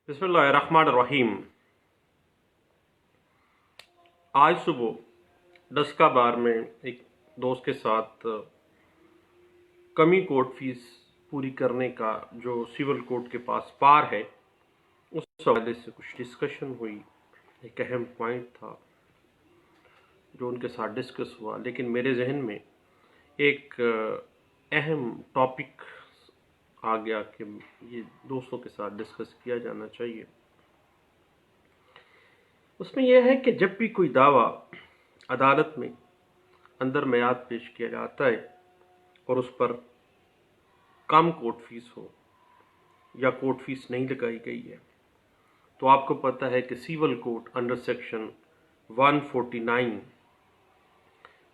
بسم اللہ الرحمن الرحیم۔ آج صبح 10 کا بار میں ایک دوست کے ساتھ کمی کورٹ فیس پوری کرنے کا جو سول کورٹ کے پاس پار ہے اس حوالے سے کچھ ڈسکشن ہوئی۔ ایک اہم پوائنٹ تھا جو ان کے ساتھ ڈسکس ہوا، لیکن میرے ذہن میں ایک اہم ٹاپک آ گیا کہ یہ دوستوں کے ساتھ ڈسکس کیا جانا چاہیے۔ اس میں یہ ہے کہ جب بھی کوئی دعویٰ عدالت میں اندر میعاد پیش کیا جاتا ہے اور اس پر کم کورٹ فیس ہو یا کورٹ فیس نہیں لگائی گئی ہے، تو آپ کو پتہ ہے کہ سیول کوڈ انڈر سیکشن 149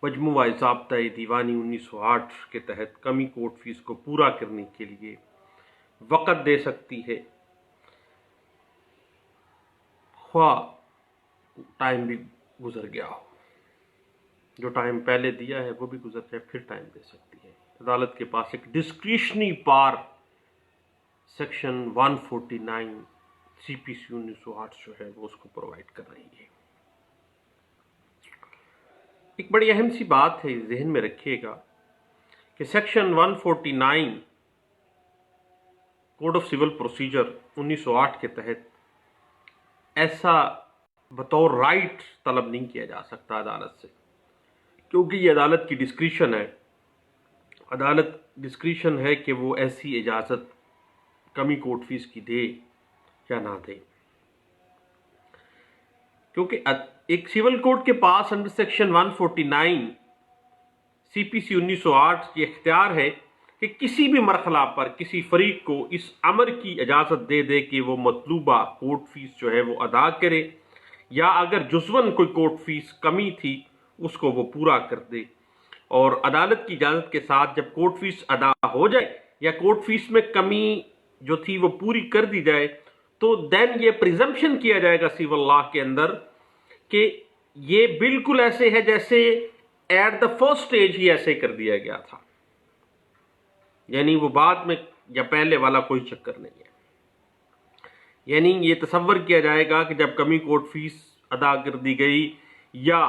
مجموعہ ضابطۂ دیوانی 1908 کے تحت کمی کورٹ فیس کو پورا کرنے کے لیے وقت دے سکتی ہے، خواہ ٹائم بھی گزر گیا ہو۔ جو ٹائم پہلے دیا ہے وہ بھی گزر جائے، پھر ٹائم دے سکتی ہے۔ عدالت کے پاس ایک ڈسکریشنری پار سیکشن 149 سی پی سی 1908 جو ہے وہ اس کو پرووائڈ کر رہی ہے۔ ایک بڑی اہم سی بات ہے، ذہن میں رکھیے گا کہ section 149 code of civil procedure 1908 کے تحت ایسا بطور رائٹ طلب نہیں کیا جا سکتا عدالت سے، کیونکہ یہ عدالت کی ڈسکریشن ہے۔ عدالت ڈسکریشن ہے کہ وہ ایسی اجازت کمی کورٹ فیس کی دے یا نہ دے، کیونکہ ایک سول کوڈ کے پاس انڈر سیکشن 149 سی پی سی 1908 یہ اختیار ہے کہ کسی بھی مرحلہ پر کسی فریق کو اس امر کی اجازت دے دے کہ وہ مطلوبہ کورٹ فیس جو ہے وہ ادا کرے، یا اگر جزواً کوئی کورٹ فیس کمی تھی اس کو وہ پورا کر دے۔ اور عدالت کی اجازت کے ساتھ جب کورٹ فیس ادا ہو جائے یا کورٹ فیس میں کمی جو تھی وہ پوری کر دی جائے، تو دین یہ پریزمپشن کیا جائے گا سیول لاء کے اندر کہ یہ بالکل ایسے ہے جیسے ایٹ دا فرسٹ سٹیج ہی ایسے کر دیا گیا تھا، یعنی وہ بعد میں یا پہلے والا کوئی چکر نہیں ہے۔ یعنی یہ تصور کیا جائے گا کہ جب کمی کورٹ فیس ادا کر دی گئی یا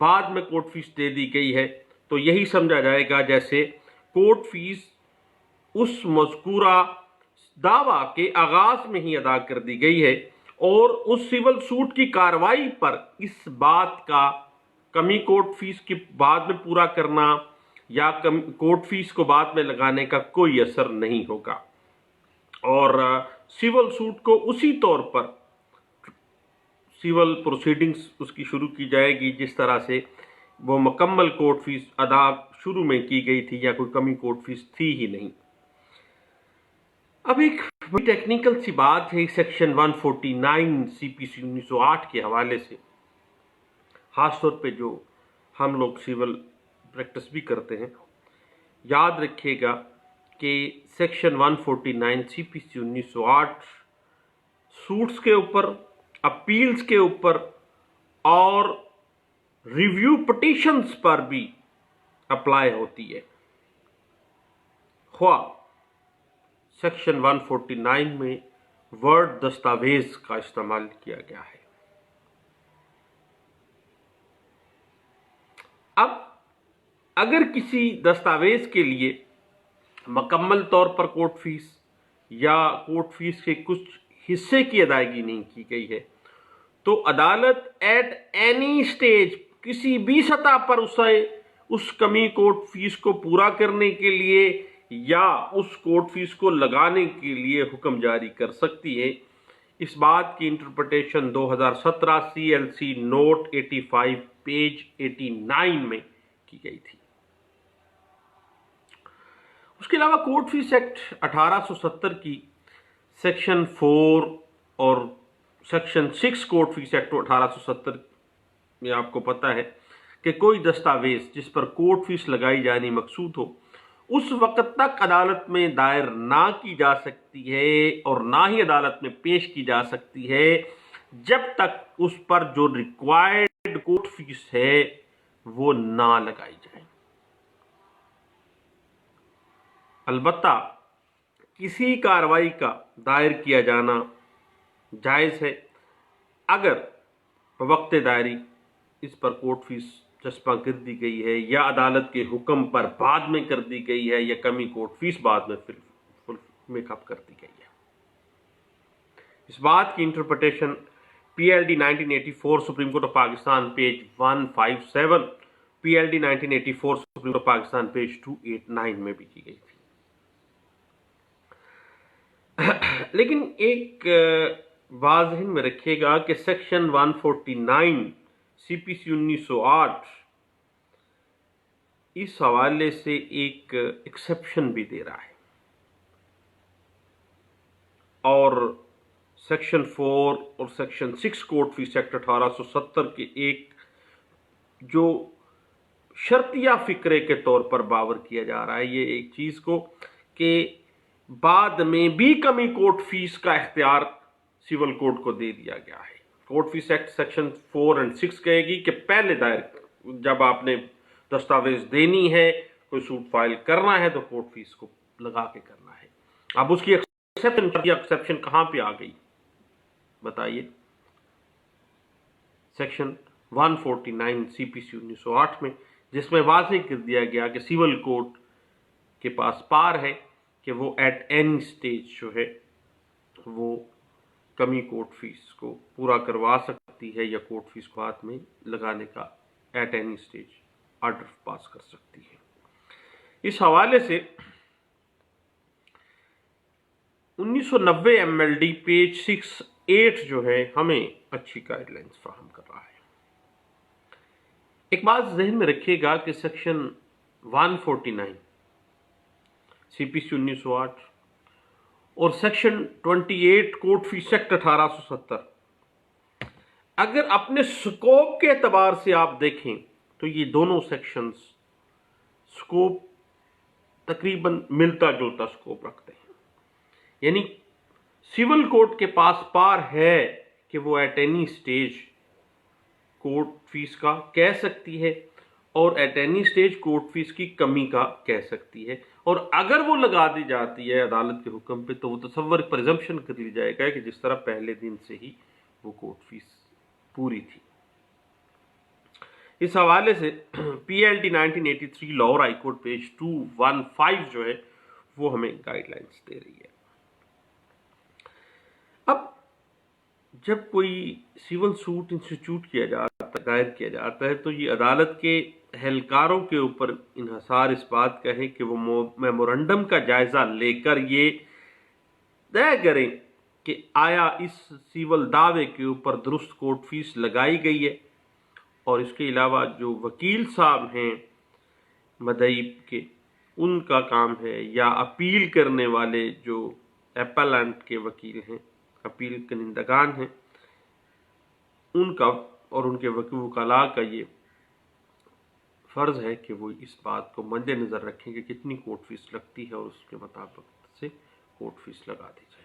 بعد میں کورٹ فیس دے دی گئی ہے تو یہی سمجھا جائے گا جیسے کورٹ فیس اس مذکورہ دعویٰ کے آغاز میں ہی ادا کر دی گئی ہے، اور اس سول سوٹ کی کارروائی پر اس بات کا کمی کورٹ فیس کی بعد میں پورا کرنا یا کورٹ فیس کو بعد میں لگانے کا کوئی اثر نہیں ہوگا، اور سول سوٹ کو اسی طور پر سول پروسیڈنگز اس کی شروع کی جائے گی جس طرح سے وہ مکمل کورٹ فیس ادا شروع میں کی گئی تھی یا کوئی کمی کورٹ فیس تھی ہی نہیں۔ اب ایک ٹیکنیکل سی بات ہے سیکشن 149 سی پی سی 1908 کے حوالے سے، خاص طور پہ جو ہم لوگ سیول پریکٹس بھی کرتے ہیں، یاد رکھیے گا کہ سیکشن 149 سی پی سی 1908 سوٹس کے اوپر، اپیلز کے اوپر اور ریویو پٹیشنز پر بھی اپلائی ہوتی ہے، خواہ سیکشن 149 میں ورڈ دستاویز کا استعمال کیا گیا ہے۔ اب اگر کسی دستاویز کے لیے مکمل طور پر کورٹ فیس یا کورٹ فیس کے کچھ حصے کی ادائیگی نہیں کی گئی ہے تو عدالت ایٹ اینی سٹیج کسی بھی سطح پر اس کمی کورٹ فیس کو پورا کرنے کے لیے یا اس کورٹ فیس کو لگانے کے لیے حکم جاری کر سکتی ہے۔ اس بات کی interpretation 2017 C L C note 85 page 89 میں کی گئی تھی۔ اس کے علاوہ کورٹ فیس ایکٹ 1870 کی سیکشن 4 اور سیکشن 6 کورٹ فیس ایکٹ 1870 میں آپ کو پتہ ہے کہ کوئی دستاویز جس پر کورٹ فیس لگائی جانی مقصود ہو اس وقت تک عدالت میں دائر نہ کی جا سکتی ہے اور نہ ہی عدالت میں پیش کی جا سکتی ہے جب تک اس پر جو ریکوائرڈ کورٹ فیس ہے وہ نہ لگائی جائے۔ البتہ کسی کارروائی کا دائر کیا جانا جائز ہے اگر بوقت دائری اس پر کورٹ فیس چسپاں کر دی گئی ہے یا عدالت کے حکم پر بعد میں کر دی گئی ہے یا کمی کورٹ فیس بعد میں میک اپ کر دی گئی ہے۔ اس بات کی interpretation P L D 1984 supreme court of Pakistan page 157، P L D 1984 supreme court of Pakistan page 289 میں بھی کی گئی تھی۔ لیکن ایک بات ذہن میں رکھیے گا کہ سیکشن 149 سی پی سی 1908 اس حوالے سے ایک ایکسیپشن بھی دے رہا ہے، اور سیکشن 4 اور سیکشن 6 کورٹ فیس ایکٹ 1870 کے ایک جو شرطیہ فکرے کے طور پر باور کیا جا رہا ہے یہ ایک چیز کو کہ بعد میں بھی کمی کورٹ فیس کا اختیار سول کوڈ کو دے دیا گیا ہے۔ کورٹ فیس ایکٹ سیکشن 4 اور 6 کہے گی کہ پہلے دائر جب آپ نے دستاویز دینی ہے، کوئی سوٹ فائل کرنا ہے تو کورٹ فیس کو لگا کے کرنا ہے۔ اب اس کی ایکسیپشن کہاں پہ آ گئی بتائیے؟ سیکشن 149 سی پی سی 1908 میں، جس میں واضح کر دیا گیا کہ سول کوڈ کے پاس پار ہے کہ وہ ایٹ اینی سٹیج جو ہے وہ کمی کورٹ فیس کو پورا کروا سکتی ہے یا کورٹ فیس کو ہاتھ میں لگانے کا ایٹ اینی سٹیج آرڈر پاس کر سکتی ہے۔ اس حوالے سے 1990 ایم ایل ڈی پیج 68 جو ہے ہمیں اچھی گائیڈ لائنز فراہم کر رہا ہے۔ ایک بات ذہن میں رکھیے گا کہ سیکشن 149 سی پی سی 1908 اور سیکشن 28 کورٹ فیس ایکٹ 1870 اگر اپنے سکوپ کے اعتبار سے آپ دیکھیں تو یہ دونوں سیکشنز سکوپ تقریباً ملتا جلتا سکوپ رکھتے ہیں، یعنی سول کوڈ کے پاس پار ہے کہ وہ at any stage court fee کا کہہ سکتی ہے اور at any stage court fee کی کمی کا کہہ سکتی ہے، اور اگر وہ لگا دی جاتی ہے عدالت کے حکم پہ تو وہ تصور پرزمپشن کر لی جائے گا کہ جس طرح پہلے دن سے ہی وہ کورٹ فیس پوری تھی۔ اس حوالے سے P L D 1983 Lahore high court page 215 جو ہے وہ ہمیں گائیڈ لائنز دے رہی ہے۔ اب جب کوئی سول سوٹ انسٹیٹیوٹ کیا جاتا ہے، دائر کیا جاتا ہے، تو یہ عدالت کے اہلکاروں کے اوپر انحصار اس بات کا ہے کہ وہ میمورنڈم کا جائزہ لے کر یہ طے کریں کہ آیا اس سول دعوے کے اوپر درست کورٹ فیس لگائی گئی ہے، اور اس کے علاوہ جو وکیل صاحب ہیں مدعی کے ان کا کام ہے یا اپیل کرنے والے جو ایپلنٹ کے وکیل ہیں، اپیل کنندگان ہیں، ان کا اور ان کے وکلاء کا یہ فرض ہے کہ وہ اس بات کو مد نظر رکھیں کہ کتنی کورٹ فیس لگتی ہے اور اس کے مطابق سے کورٹ فیس لگا دی جائے۔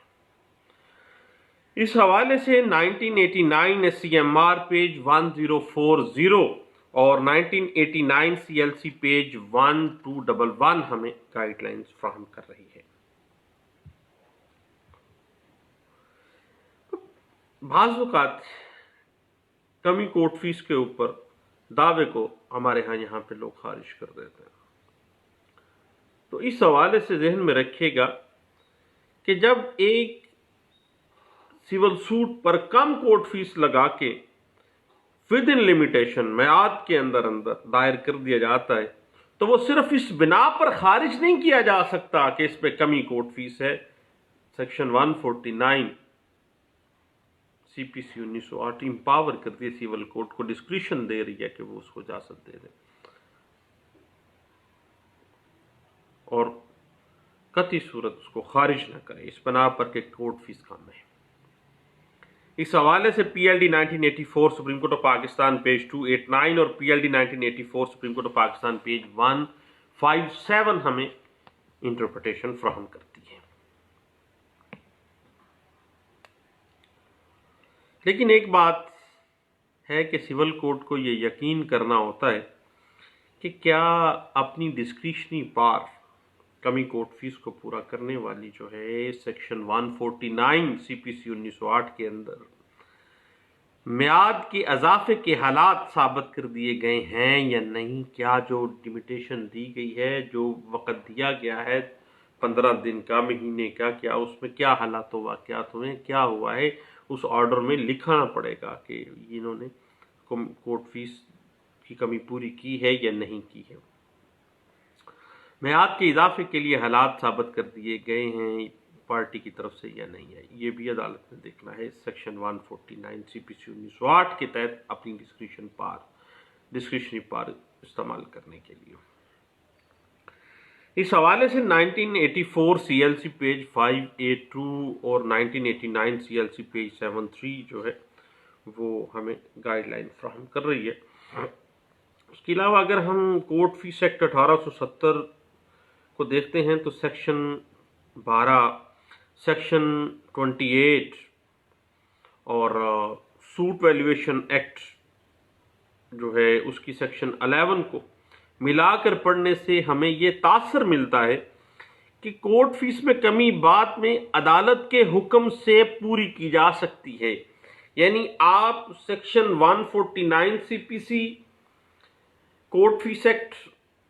اس حوالے سے 1989 S C M R page 1040 اور 1989 سی ایل سی پیج 1211 ہمیں گائیڈ لائنز فراہم کر رہی ہے۔ بعض اوقات کمی کورٹ فیس کے اوپر دعوے کو ہمارے ہاں یہاں پہ لوگ خارج کر دیتے ہیں، تو اس حوالے سے ذہن میں رکھیے گا کہ جب ایک سول سوٹ پر کم کورٹ فیس لگا کے ود ان لمیٹیشن میعاد کے اندر دائر کر دیا جاتا ہے تو وہ صرف اس بنا پر خارج نہیں کیا جا سکتا کہ اس پہ کمی کورٹ فیس ہے۔ سیکشن 149 سی پی سی 1908 امپاور کرتی ہے سول کوڈ کو، ڈسکریشن دے رہی ہے کہ وہ اس کو اجازت دے دے اور قطعی صورت اس کو خارج نہ کرے اس بنا پر کہ کورٹ فیس کم ہے۔ اس حوالے سے P L D 1984 supreme court of Pakistan page 289 اور P L D 1984 supreme court of Pakistan page 157 ہمیں انٹرپریٹیشن فراہم کرتی ہے۔ لیکن ایک بات ہے کہ سول کوڈ کو یہ یقین کرنا ہوتا ہے کہ کیا اپنی ڈسکریشنری پار کمی کوٹ فیس کو پورا کرنے والی جو ہے سیکشن 149 CPC 1908 کے اندر میعاد کے اضافے کے حالات ثابت کر دیے گئے ہیں یا نہیں. کیا جو لمیٹیشن دی گئی ہے، جو وقت دیا گیا ہے 15 دن کا، مہینے کا، کیا اس میں کیا حالات و واقعات ہوئے، کیا ہوا ہے، اس آرڈر میں لکھنا پڑے گا کہ انہوں نے کوٹ فیس کی کمی پوری کی ہے یا نہیں کی ہے. میعاد کے اضافے کے لیے حالات ثابت کر دیے گئے ہیں پارٹی کی طرف سے یا نہیں ہے، یہ بھی عدالت نے دیکھنا ہے سیکشن 149 CPC 1908 کے تحت اپنی ڈسکریشنری پار استعمال کرنے کے لیے. اس حوالے سے 1984 CLC پیج 582 اور 1989 CLC پیج 73 جو ہے وہ ہمیں گائیڈ لائن فراہم کر رہی ہے. اس کے علاوہ اگر ہم کوٹ فیس ایکٹ 1870 کو دیکھتے ہیں تو سیکشن 12، سیکشن 28 اور سوٹ ویلیویشن ایکٹ جو ہے اس کی سیکشن 11 کو ملا کر پڑھنے سے ہمیں یہ تاثر ملتا ہے کہ کوٹ فیس میں کمی بعد میں عدالت کے حکم سے پوری کی جا سکتی ہے. یعنی آپ سیکشن 149 CPC کوٹ فیس ایکٹ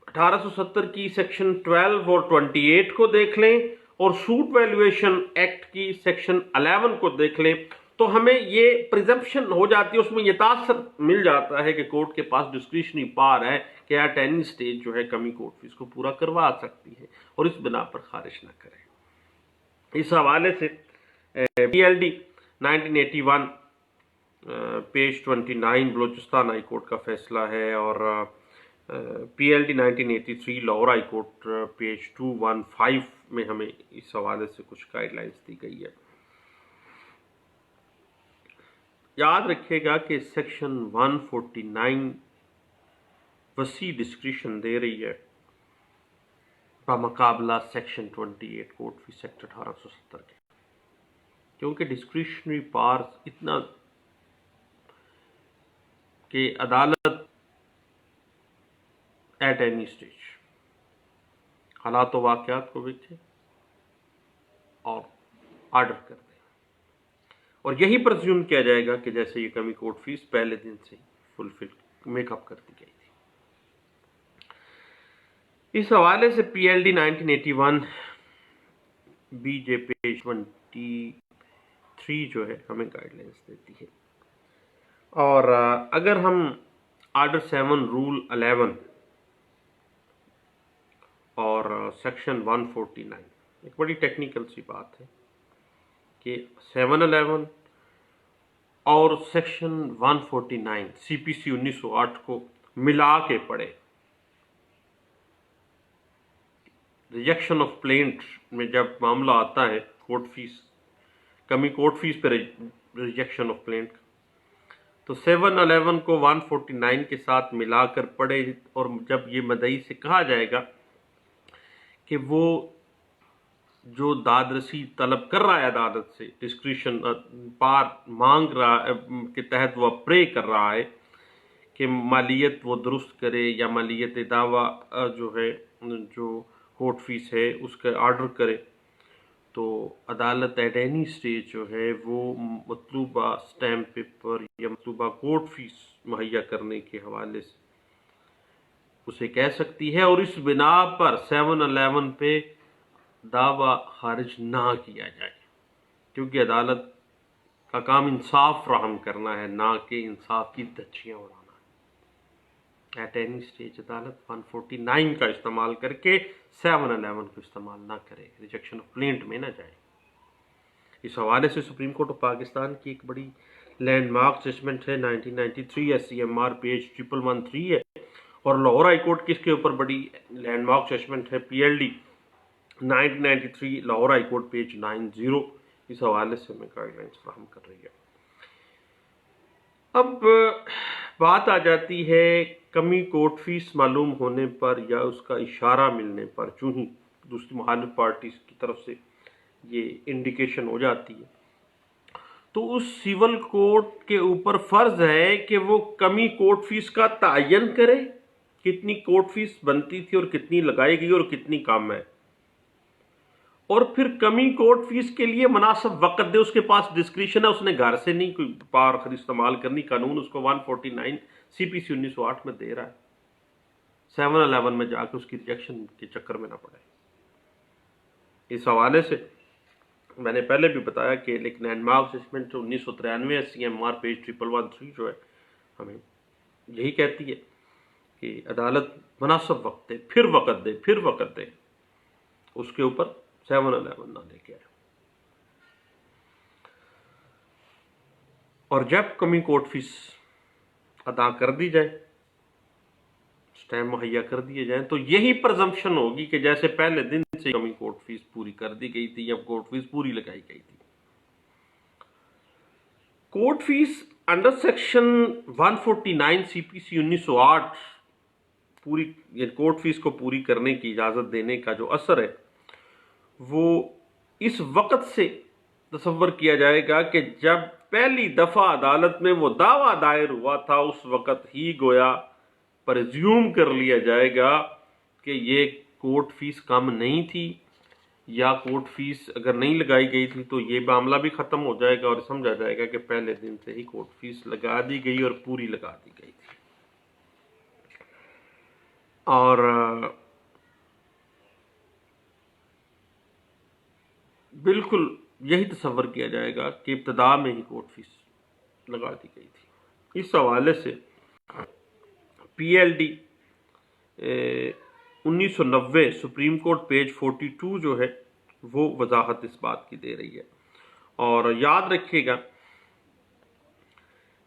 1870 کی سیکشن 12 اور 28 کو دیکھ لیں اور سوٹ ویلیویشن ایکٹ کی سیکشن 11 کو دیکھ لیں تو ہمیں یہ پریزمپشن ہو جاتی ہے، اس میں یہ تاثر مل جاتا ہے کہ کورٹ کے پاس ڈسکریشنری پار ہے کہ ایٹ اینی سٹیج جو ہے کمی کوٹ فیس کو پورا کروا سکتی ہے اور اس بنا پر خارج نہ کرے. اس حوالے سے PLD 1981 page 29 Balochistan high court کا فیصلہ ہے اور PLD 1983 Lahore high court page 215 میں ہمیں اس حوالے سے کچھ گائیڈ لائنز دی گئی ہے. یاد رکھیے گا کہ سیکشن 149 وسیع ڈسکریشن دے رہی ہے بمقابلہ سیکشن 28 کوٹ فیس ایکٹ 1870 کے، کیونکہ ڈسکریشنری پار اتنا کہ عدالت ایٹ اینی سٹیج حالات و واقعات کو دیکھے اور آرڈر کر دے، اور یہی پرزیوم کیا جائے گا کہ جیسے یہ کمی کوٹ فیس پہلے دن سے فلفل میک اپ کر دی گئی تھی. اس حوالے سے PLD 1981 BJ پیج 23 جو ہے ہمیں گائیڈ لائنس دیتی ہے. اور اگر ہم آرڈر 7 رول 11 اور سیکشن 149، ایک بڑی ٹیکنیکل سی بات ہے کہ 711 اور سیکشن 149 CPC 1908 کو ملا کے پڑھے. ریجیکشن آف پلینٹ میں جب معاملہ آتا ہے کوٹ فیس کمی کوٹ فیس پہ ریجیکشن آف پلینٹ تو 711 کو 149 کے ساتھ ملا کر پڑھے، اور جب یہ مدعی سے کہا جائے گا کہ وہ جو داد رسی طلب کر رہا ہے عدالت سے ڈسکریشن پار مانگ رہا کے تحت وہ پرے کر رہا ہے کہ مالیت وہ درست کرے یا مالیت دعویٰ جو ہے جو کورٹ فیس ہے اس کا آرڈر کرے، تو عدالت ایٹ اینی سٹیج جو ہے وہ مطلوبہ سٹیمپ پیپر یا مطلوبہ کورٹ فیس مہیا کرنے کے حوالے سے اسے کہہ سکتی ہے، اور اس بنا پر 711 پہ دعویٰ خارج نہ کیا جائے، کیونکہ عدالت کا کام انصاف فراہم کرنا ہے، نہ کہ انصاف کی دھچیاں اڑانا. ایٹ اینی سٹیج عدالت 149 کا استعمال کر کے 711 کو استعمال نہ کرے، ریجیکشن آف پلینٹ میں نہ جائے. اس حوالے سے سپریم کورٹ آف پاکستان کی ایک بڑی لینڈ مارک ججمنٹ ہے 1993 SCMR پیج 1113 ہے، اور لاہور ہائی کورٹ کی اس کے اوپر بڑی لینڈ مارک ججمنٹ ہے PLD 1993 Lahore high court page 90. اس حوالے سے ہمیں گائیڈ لائنس فراہم کر رہی ہے. اب بات آ جاتی ہے کمی کوٹ فیس معلوم ہونے پر یا اس کا اشارہ ملنے پر، چوں ہی دوسری مخالف پارٹیز کی طرف سے یہ انڈیکیشن ہو جاتی ہے تو اس سول کورٹ کے اوپر فرض ہے کہ وہ کمی کوٹ فیس کا تعین کرے، کتنی کوٹ فیس بنتی تھی اور کتنی لگائی گئی اور کتنی کم ہے. اور پھر کمی کوٹ فیس کے لیے مناسب وقت دے. اس کے پاس ڈسکریشن ہے, اس نے گھر سے نہیں کوئی پاور استعمال کرنی, قانون اس کو 149 CPC 1908 میں دے رہا ہے. 711 میں جا کے اس کی ریجیکشن کے چکر میں نہ پڑے. اس حوالے سے میں نے پہلے بھی بتایا کہ لیکن landmark judgment 1993 CMR page 1113 جو ہے ہمیں یہی کہتی ہے کہ عدالت مناسب وقت دے, پھر وقت دے, پھر وقت دے, اس کے اوپر 711 نہ لے کے آئے. اور جب کمی کوٹ فیس ادا کر دی جائے, اسٹیمپ مہیا کر دیے جائیں, تو یہی پرزمپشن ہوگی کہ جیسے پہلے دن سے کمی کوٹ فیس پوری کر دی گئی تھی یا کوٹ فیس پوری لگائی گئی تھی. کوٹ فیس انڈر سیکشن 149 CPC 1908 پوری کوٹ فیس کو پوری کرنے کی اجازت دینے کا جو اثر ہے وہ اس وقت سے تصور کیا جائے گا کہ جب پہلی دفعہ عدالت میں وہ دعویٰ دائر ہوا تھا, اس وقت ہی گویا پرزیوم کر لیا جائے گا کہ یہ کورٹ فیس کم نہیں تھی, یا کورٹ فیس اگر نہیں لگائی گئی تھی تو یہ معاملہ بھی ختم ہو جائے گا اور سمجھا جائے گا کہ پہلے دن سے ہی کورٹ فیس لگا دی گئی اور پوری لگا دی گئی تھی. اور بالکل یہی تصور کیا جائے گا کہ ابتدا میں ہی کورٹ فیس لگا دی گئی تھی. اس حوالے سے PLD 1990 سپریم کورٹ پیج 42 جو ہے وہ وضاحت اس بات کی دے رہی ہے. اور یاد رکھیے گا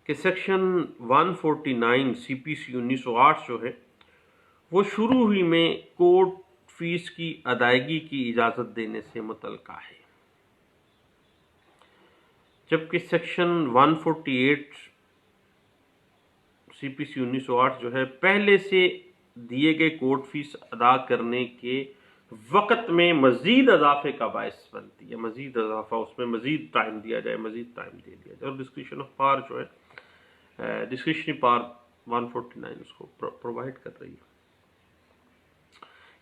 کہ سیکشن 149 CPC 1908 جو ہے وہ شروع ہی میں کورٹ فیس کی ادائیگی کی اجازت دینے سے متعلقہ ہے, جبکہ سیکشن 148 CPC 1908 جو ہے پہلے سے دیے گئے کورٹ فیس ادا کرنے کے وقت میں مزید اضافے کا باعث بنتی ہے. مزید اضافہ, اس میں مزید ٹائم دیا جائے, مزید ٹائم دے دیا جائے. اور ڈسکریشن آف پاور جو ہے, ڈسکریشنری پاور 149 اس کو پرووائڈ کر رہی ہے.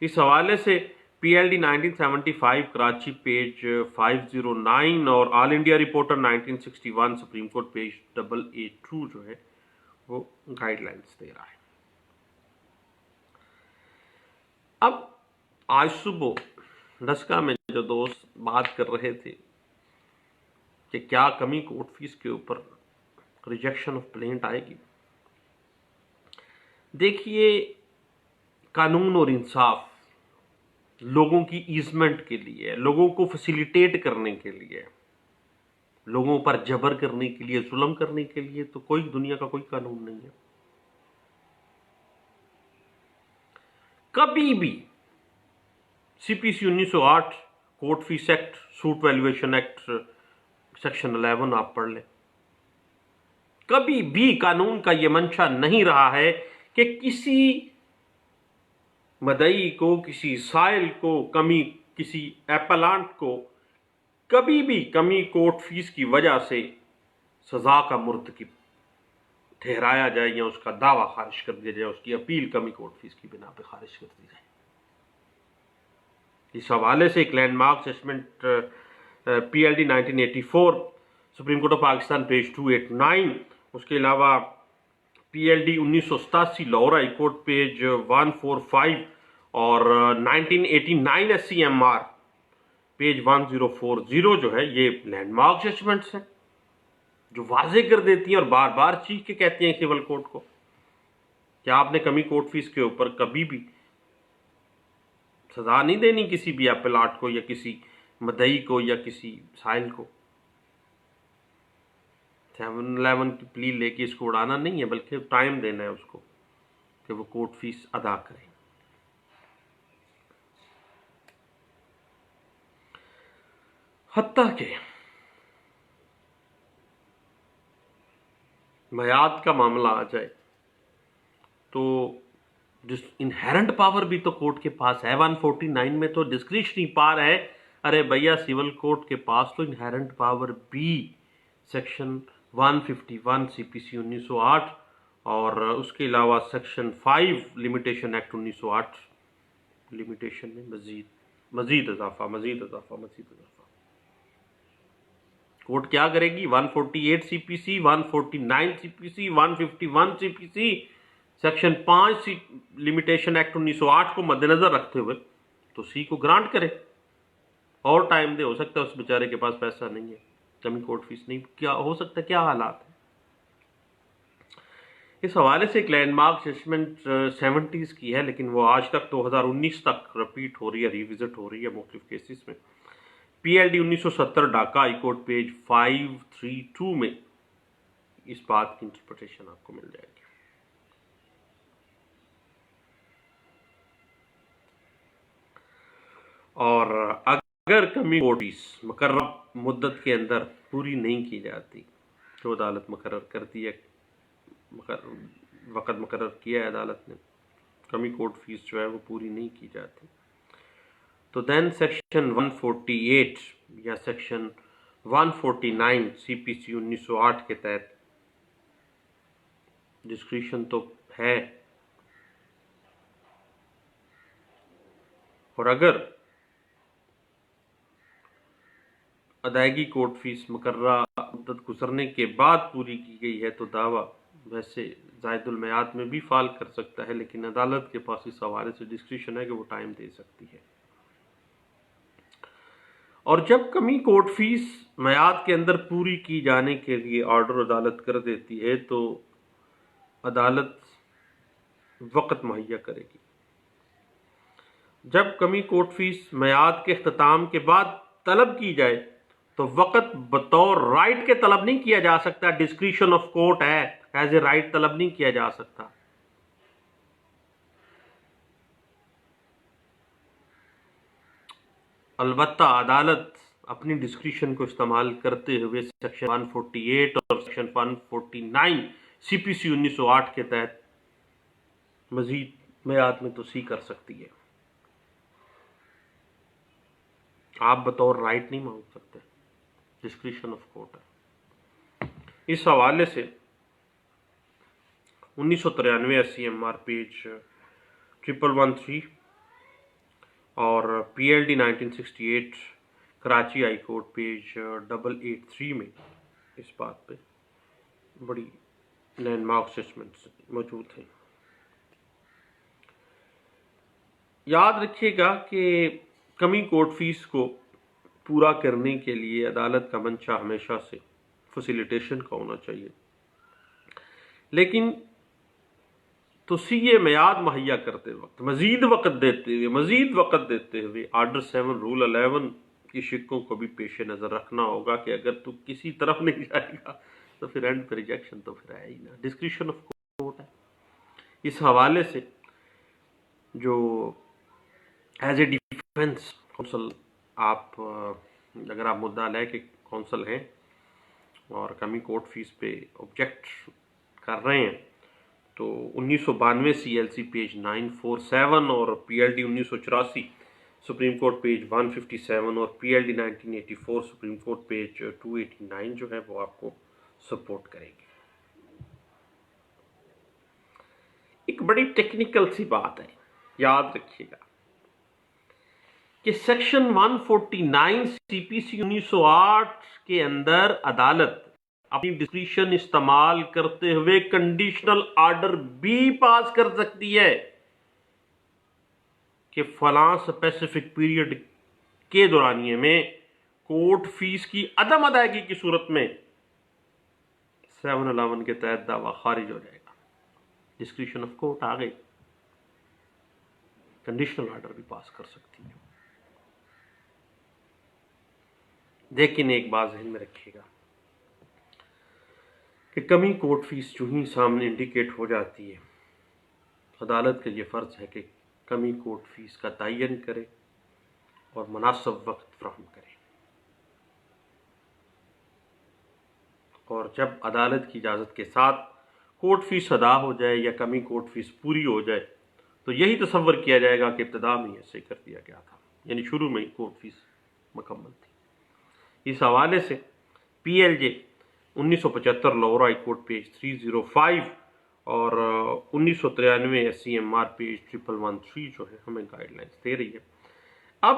اس حوالے سے PLD 1975 کراچی پیج 509 اور All India Reporter 1961 Supreme Court page 882 جو ہے وہ گائیڈ لائنز دے رہا ہے. اب آج صبح ڈسکا میں جو دوست بات کر رہے تھے کہ کیا کمی کورٹ فیس کے اوپر ریجیکشن آف پلینٹ آئے گی, دیکھیے قانون اور انصاف لوگوں کی ایزمنٹ کے لیے, لوگوں کو فیسیلیٹیٹ کرنے کے لیے, لوگوں پر جبر کرنے کے لیے, ظلم کرنے کے لیے تو کوئی دنیا کا کوئی قانون نہیں ہے. کبھی بھی CPC 1908 court fee act, suit valuation act section 11 آپ پڑھ لیں, کبھی بھی قانون کا یہ منشا نہیں رہا ہے کہ کسی مدعی کو, کسی سائل کو, کسی ایپلانٹ کو کبھی بھی کمی کورٹ فیس کی وجہ سے سزا کا مرتکب ٹھہرایا جائے یا اس کا دعویٰ خارج کر دیا جائے, اس کی اپیل کمی کورٹ فیس کی بنا پہ خارج کر دی جائے. اس حوالے سے ایک landmark judgment PLD 1984 supreme court of Pakistan page 289, اس کے علاوہ PLD 1987 Lahore high court page 145 اور 1989 SCMR پیج 1040 جو ہے یہ لینڈ مارک ججمنٹس ہیں جو واضح کر دیتی ہیں اور بار بار چیخ کے کہتی ہیں سول کورٹ کو کہ آپ نے کمی کورٹ فیس کے اوپر کبھی بھی سزا نہیں دینی کسی بھی اپیلاٹ کو یا کسی مدعی کو یا کسی سائل کو. 711 کی پلی لے کے اس کو اڑانا نہیں ہے, بلکہ ٹائم دینا ہے اس کو کہ وہ کورٹ فیس ادا کریں. حتیٰ کہ میعاد کا معاملہ آ جائے تو انہیرنٹ پاور بھی تو کورٹ کے پاس ہے. 149 میں تو ڈسکریشنری پاور ہے. ارے بھیا سول کورٹ کے پاس تو انہیرنٹ پاور بھی سیکشن 151 CPC 1908 اور اس کے علاوہ سیکشن 5 لمیٹیشن ایکٹ 1908 لمیٹیشن میں مزید مزید اضافہ کوٹ کیا کرے گی؟ 148 سی پی سی، 149 سی پی سی، 151 سی پی سی، سیکشن 5 لمیٹیشن ایکٹ 1908 کو مد نظر رکھتے ہوئے تو سی کو گرانٹ کرے اور ٹائم دے. ہو سکتا ہے اس بیچارے کے پاس پیسہ نہیں ہے، کمی کورٹ فیس نہیں، کیا ہو سکتا ہے، کیا حالات ہیں. اس حوالے سے ایک لینڈ مارک ججمنٹ 70s کی ہے، لیکن وہ آج تک 2019 تک رپیٹ ہو رہی ہے، ریوزٹ ہو رہی ہے مختلف کیسز میں. پی L D 1970 Dhaka high court page 532 میں اس بات کی انٹرپریٹیشن آپ کو مل جائے گی. اور اگر کمی کورٹ فیس مقررہ مدت کے اندر پوری نہیں کی جاتی، جو عدالت مقرر کرتی ہے، وقت مقرر کیا ہے عدالت نے، کمی کورٹ فیس جو ہے وہ پوری نہیں کی جاتی، تو دین سیکشن 148 یا سیکشن 149 سی پی سی 1908 کے تحت ڈسکریشن تو ہے. اور اگر ادائیگی کورٹ فیس مقررہ مدت گزرنے کے بعد پوری کی گئی ہے تو دعویٰ ویسے زائد المیعاد میں بھی فال کر سکتا ہے، لیکن عدالت کے پاس اس حوالے سے ڈسکریشن ہے کہ وہ ٹائم دے سکتی ہے. اور جب کمی کورٹ فیس میعاد کے اندر پوری کی جانے کے لیے آرڈر عدالت کر دیتی ہے تو عدالت وقت مہیا کرے گی. جب کمی کورٹ فیس میعاد کے اختتام کے بعد طلب کی جائے تو وقت بطور رائٹ کے طلب نہیں کیا جا سکتا، ڈسکریشن آف کورٹ ہے، ایز اے رائٹ طلب نہیں کیا جا سکتا. البتہ عدالت اپنی ڈسکریشن کو استعمال کرتے ہوئے سیکشن 148 اور سیکشن 149 سی پی سی 1908 کے تحت مزید میعاد میں توسیع کر سکتی ہے. آپ بطور رائٹ نہیں مانگ سکتے، ڈسکریشن آف کورٹ ہے. اس حوالے سے 1993 S C M R page 1113 اور P L D 1968 Karachi high court page 883 میں اس بات پہ بڑی لینڈ مارک ججمنٹس موجود ہیں. یاد رکھیے گا کہ کمی کورٹ فیس کو پورا کرنے کے لیے عدالت کا منشا ہمیشہ سے فیسیلیٹیشن کا ہونا چاہیے، لیکن توسیع میعاد مہیا کرتے وقت مزید وقت دیتے ہوئے آرڈر 7 رول 11 کی شقوں کو بھی پیش نظر رکھنا ہوگا کہ اگر تو کسی طرف نہیں جائے گا تو پھر اینڈ پہ ریجیکشن تو پھر آئے ہی نا. ڈسکریشن آف کورٹ ہے. اس حوالے سے جو ایز اے ڈیفینس کونسل آپ اگر آپ مدعا لے کے کونسل ہیں اور کمی کورٹ فیس پہ آبجیکٹ کر رہے ہیں تو 1992 سی ایل سی پیج 947 اور P L D 1984 supreme Court page 157 اور P L D 1984 supreme Court page 289 جو ہے وہ آپ کو سپورٹ کرے گی. ایک بڑی ٹیکنیکل سی بات ہے، یاد رکھیے گا کہ سیکشن 149 سی پی سی 1908 کے اندر عدالت اپنی ڈسکریشن استعمال کرتے ہوئے کنڈیشنل آرڈر بھی پاس کر سکتی ہے کہ فلاں اسپیسیفک پیریڈ کے دورانیے میں کورٹ فیس کی عدم ادائیگی کی صورت میں 711 کے تحت دعویٰ خارج ہو جائے گا. ڈسکریشن آف کورٹ آ گئی، کنڈیشنل آرڈر بھی پاس کر سکتی ہے. لیکن ایک بات ذہن میں رکھیے گا کہ کمی کورٹ فیس جو ہی سامنے انڈیکیٹ ہو جاتی ہے، عدالت کا یہ فرض ہے کہ کمی کورٹ فیس کا تعین کرے اور مناسب وقت فراہم کرے. اور جب عدالت کی اجازت کے ساتھ کورٹ فیس ادا ہو جائے یا کمی کورٹ فیس پوری ہو جائے تو یہی تصور کیا جائے گا کہ ابتدا میں ایسے کر دیا گیا تھا، یعنی شروع میں کورٹ فیس مکمل تھی. اس حوالے سے P L J 1975 Lahore high court page 305 اور 1993 S C M R page 1113 جو ہے ہمیں گائیڈ لائنس دے رہی ہے. اب